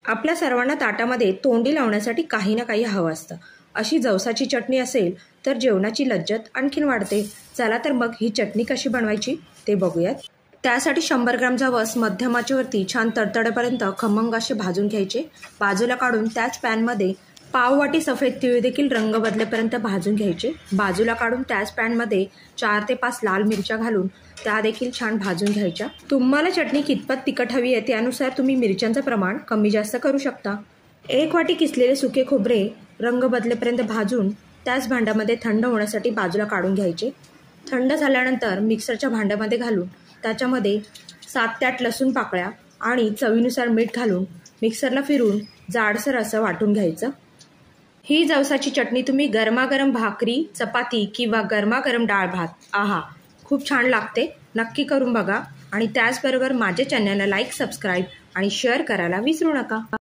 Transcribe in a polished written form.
आपल्या सर्वांना ताटामध्ये तोंडी लावण्यासाठी काही ना काही हवं असतं। अशी जवसाची चटणी असेल तर जेवणाची लज्जत आणखीन वाढते। चला तर मग ही चटणी कशी बनवायची ते बघूयात। त्यासाठी 100 ग्रॅम जवस मध्यम आचेवरती छान तडतडेपर्यंत खमंग असे भाजून घ्यायचे। बाजूला काढून त्याच पॅनमध्ये पाव वाटी सफेद तीळ देखील रंग बदलेपर्यंत भाजून घ्यायचे। बाजूला काढून त्याच पॅनमध्ये 4 ते 5 लाल मिरच्या घालून त्या देखील छान भाजून घ्यायच्या। तुम्हाला चटणी कितपत तिखट हवी आहे त्यानुसार तुम्ही मिरच्यांचं प्रमाण कमी जास्त करू शकता। 1 वाटी किसलेले सुके खोबरे रंग बदलेपर्यंत भाजून त्याच भांड्यामध्ये थंड होण्यासाठी बाजूला काढून घ्यायचे। थंड झाल्यानंतर मिक्सरच्या भांड्यामध्ये घालून त्याच्यामध्ये 7 ते 8 लसूण पाकळ्या आणि चवीनुसार मीठ घालून मिक्सरला फिरून जाडसर असं वाटून घ्यायचं। ही जवसाची चटणी तुम्ही गरमागरम भाकरी, चपाती किंवा गरमागरम डाळ भात आहा खूप छान लागते। नक्की करून बघा आणि त्याचबरोबर माझ्या चॅनलला लाईक, सबस्क्राईब आणि शेअर करायला विसरू नका।